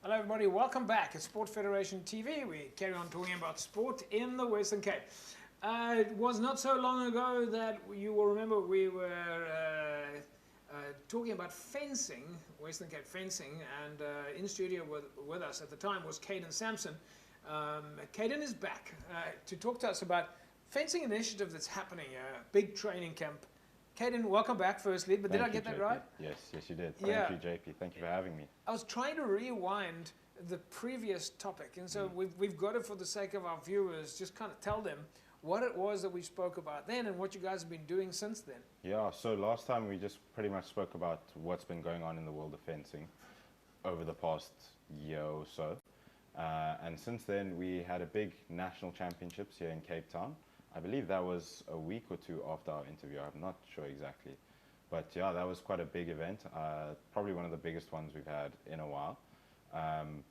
Hello everybody, welcome back at Sport Federation TV. We carry on talking about sport in the Western Cape. It was not so long ago that you will remember we were talking about fencing, Western Cape fencing, and in studio with us at the time was Caden Sampson. Caden is back to talk to us about fencing initiative that's happening, a big training camp. Caden, welcome back firstly, but did I get that right? Yes, you did. Thank you, JP. Thank you for having me. I was trying to rewind the previous topic, and so we've got to, for the sake of our viewers, just kind of tell them what it was that we spoke about then and what you guys have been doing since then. Yeah, so last time we just pretty much spoke about what's been going on in the world of fencing over the past year or so. And since then, we had a big national championships here in Cape Town. I believe that was a week or two after our interview. I'm not sure exactly. But yeah, that was quite a big event. Probably one of the biggest ones we've had in a while.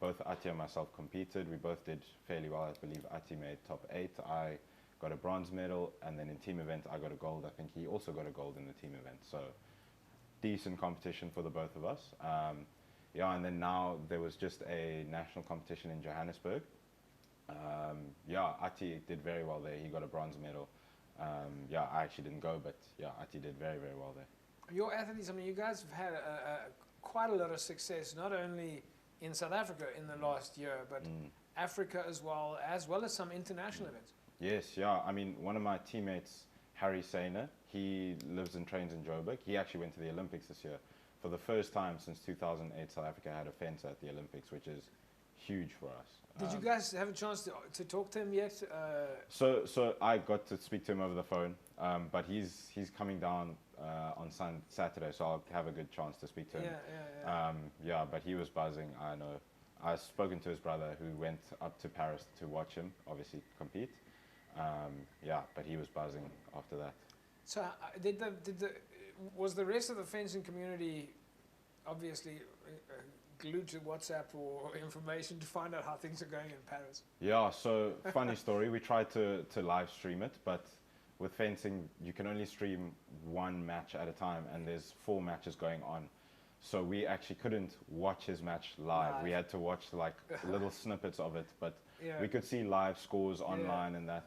Both Ati and myself competed. We both did fairly well. I believe Ati made top 8. I got a bronze medal. And then in team event, I got a gold. I think he also got a gold in the team event. So decent competition for the both of us. Yeah, and then now there was just a national competition in Johannesburg. Yeah, Ati did very well there. He got a bronze medal. Yeah, I actually didn't go, but yeah, Ati did very, very well there. Your athletes, I mean, you guys have had quite a lot of success, not only in South Africa in the last year, but Africa as well as some international events. Yes, yeah. I mean, one of my teammates, Harry Sainer, he lives and trains in Joburg. He actually went to the Olympics this year. For the first time since 2008, South Africa had a fencer at the Olympics, which is huge for us. Did you guys have a chance to talk to him yet? So I got to speak to him over the phone, but he's coming down on Saturday, so I'll have a good chance to speak to him. Yeah, but he was buzzing. I know. I've spoken to his brother who went up to Paris to watch him, obviously compete. Yeah, but he was buzzing after that. So was the rest of the fencing community obviously glued to WhatsApp or information to find out how things are going in Paris? Yeah, so funny story. We tried to live stream it, but with fencing, you can only stream one match at a time, and there's 4 matches going on. So we actually couldn't watch his match live. We had to watch like little snippets of it, but we could see live scores online and that.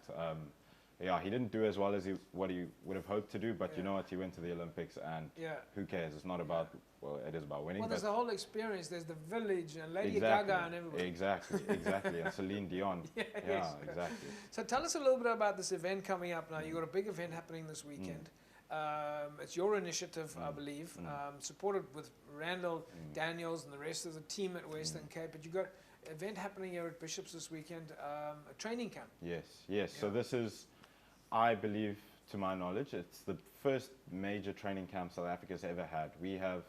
Yeah, he didn't do as well as what he would have hoped to do, but you know what, he went to the Olympics, and who cares? It's not about, well, it is about winning. Well, there's the whole experience. There's the village and Lady Gaga and everybody. Exactly, and Celine Dion. Exactly. So tell us a little bit about this event coming up now. You've got a big event happening this weekend. It's your initiative, I believe, supported with Randall Daniels and the rest of the team at Western Cape. But you've got an event happening here at Bishop's this weekend, a training camp. Yes. So this is, I believe, to my knowledge, it's the first major training camp South Africa's ever had. We have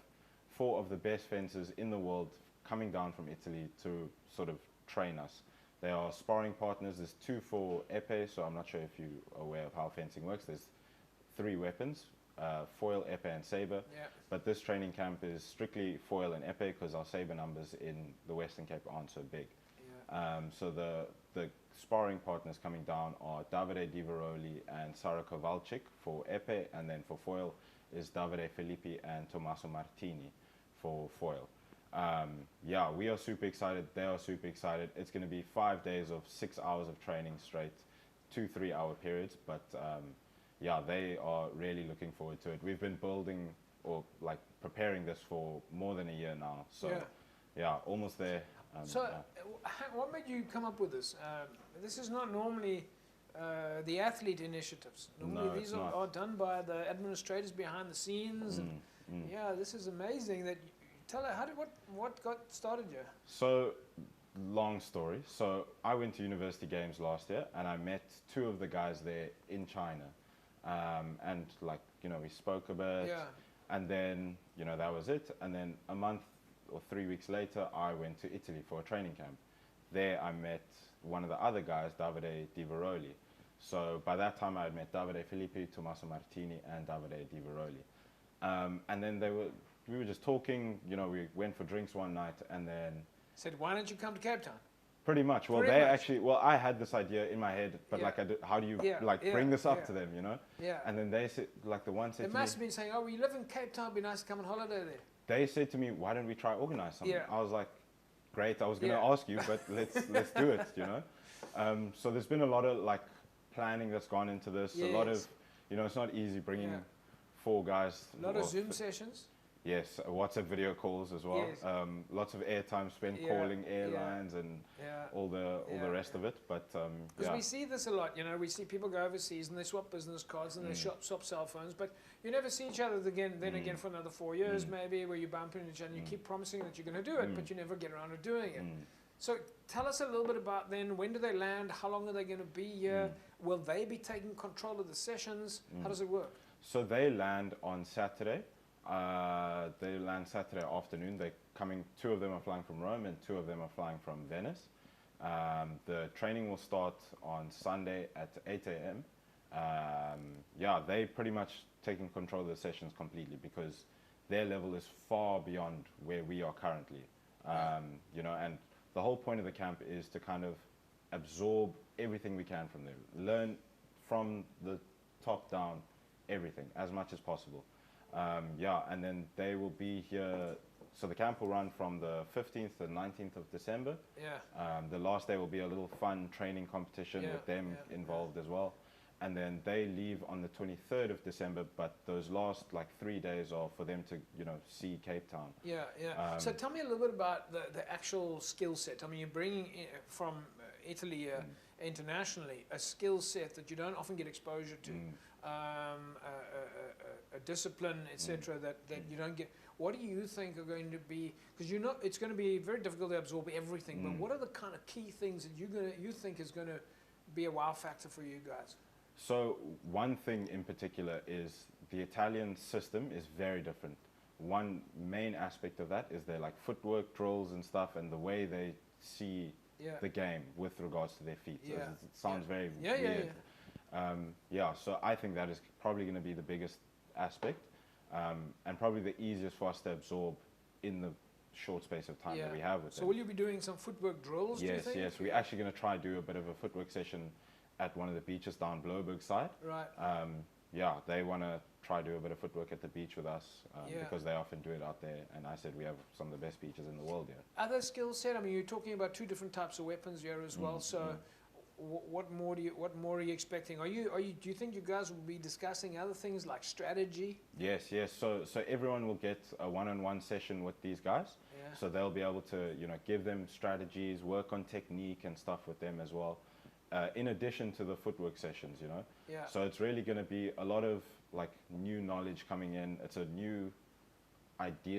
4 of the best fencers in the world coming down from Italy to sort of train us. They are sparring partners. There's 2 for épée, so I'm not sure if you're aware of how fencing works. There's 3 weapons, foil, épée, and saber. But this training camp is strictly foil and épée because our saber numbers in the Western Cape aren't so big. So the sparring partners coming down are Davide Di Veroli and Sara Kowalczyk for épée, and then for foil is Davide Filippi and Tommaso Martini for foil. Yeah, we are super excited. They are super excited. It's going to be 5 days of 6 hours of training straight, 2 3-hour periods. But yeah, they are really looking forward to it. We've been building or like preparing this for more than a year now. So yeah, almost there. What made you come up with this? This is not normally the athlete initiatives. Normally these are done by the administrators behind the scenes. And yeah, this is amazing. That tell her what got started here. So long story. So I went to University Games last year, and I met 2 of the guys there in China, and like we spoke a bit, and then that was it. And then a month or 3 weeks later, I went to Italy for a training camp. There I met one of the other guys, Davide Di Veroli. So by that time I had met Davide Filippi, Tommaso Martini, and Davide Di Veroli. And then we were just talking, we went for drinks one night, and then said, why don't you come to Cape Town? Pretty much. Well, I had this idea in my head, but how do you bring this up to them, And then they said, like the one said to me, they must have been saying, oh, well, you live in Cape Town, it'd be nice to come on holiday there. They said to me, why don't we try organize something? I was like, great. I was going to ask you, but let's do it. You know, so there's been a lot of like planning that's gone into this. Yes. A lot of, you know, it's not easy bringing 4 guys. A lot of Zoom sessions. Yes, WhatsApp video calls as well. Yes. Lots of airtime spent calling airlines and all the rest of it. But because we see this a lot, you know, we see people go overseas and they swap business cards and they swap cell phones, but you never see each other again for another 4 years maybe, where you bump into each other and you keep promising that you're going to do it, but you never get around to doing it. So tell us a little bit about then, when do they land? How long are they going to be here? Will they be taking control of the sessions? How does it work? So they land on Saturday. They land Saturday afternoon. They're coming, 2 of them are flying from Rome and 2 of them are flying from Venice. The training will start on Sunday at 8 a.m. They pretty much taking control of the sessions completely because their level is far beyond where we are currently. You know, and the whole point of the camp is to kind of absorb everything we can from them, learn from the top down everything as much as possible. And then they will be here. So the camp will run from the 15th to the 19th of December. The last day will be a little fun training competition with them involved as well. And then they leave on the 23rd of December, but those last like 3 days are for them to, you know, see Cape Town. So tell me a little bit about the actual skill set. I mean, you're bringing in from Italy internationally a skill set that you don't often get exposure to. A discipline, etc., that you don't get. What do you think are going to be? Because you know it's going to be very difficult to absorb everything. But what are the kind of key things that you think is going to be a wow factor for you guys? So one thing in particular is the Italian system is very different. One main aspect of that is their like footwork drills and stuff, and the way they see the game with regards to their feet. So it sounds very weird. So I think that is probably going to be the biggest aspect, and probably the easiest for us to absorb in the short space of time that we have with them. So will you be doing some footwork drills? Yes, do you think? yes. We're actually going to try do a bit of a footwork session at one of the beaches down Bloberg side. Right. They want to try do a bit of footwork at the beach with us because they often do it out there. And I said we have some of the best beaches in the world here. Other skill set. I mean, you're talking about 2 different types of weapons here as well. So. What more are you expecting? Do you think you guys will be discussing other things like strategy? Yes. So everyone will get a one-on-one session with these guys. So they'll be able to, you know, give them strategies, work on technique and stuff with them as well. In addition to the footwork sessions, you know. So it's really going to be a lot of like new knowledge coming in. It's a new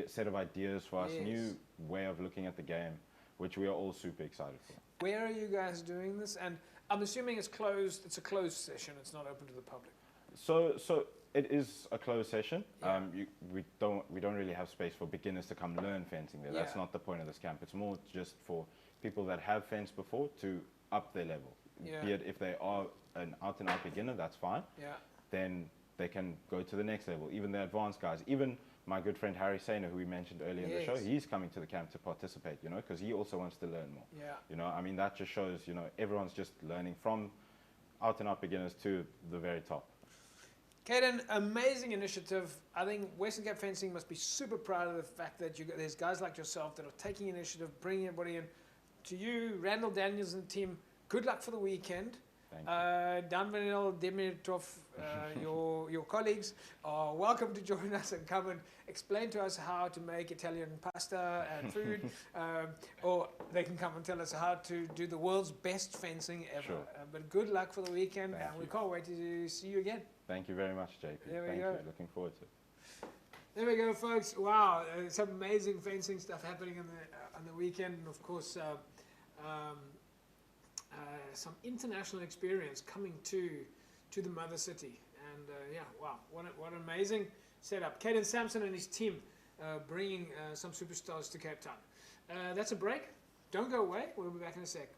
set of ideas for us, new way of looking at the game, which we are all super excited for. Where are you guys doing this? And I'm assuming it's closed. It's a closed session. It's not open to the public. So it is a closed session. We don't really have space for beginners to come learn fencing there. That's not the point of this camp. It's more just for people that have fenced before to up their level. Be it if they are an out-and-out beginner, that's fine. Then they can go to the next level. Even the advanced guys, even my good friend Harry Sainer, who we mentioned earlier in the show, he's coming to the camp to participate, you know, because he also wants to learn more. You know, I mean, that just shows, you know, everyone's just learning from out-and-out beginners to the very top. Caden, amazing initiative. I think Western Cape Fencing must be super proud of the fact that there's guys like yourself that are taking initiative, bringing everybody in. To you, Randall Daniels and team, good luck for the weekend. Dan Vanel, Dimitrov, your colleagues are welcome to join us and come and explain to us how to make Italian pasta and food, or they can come and tell us how to do the world's best fencing ever. But good luck for the weekend, and we can't wait to see you again. Thank you very much, JP. Thank you. Looking forward to it. There we go, folks. Wow, some amazing fencing stuff happening on the weekend, and of course. Some international experience coming to the mother city, and wow, what an amazing setup. Caden Sampson and his team bringing some superstars to Cape Town. That's a break. Don't go away. We'll be back in a sec.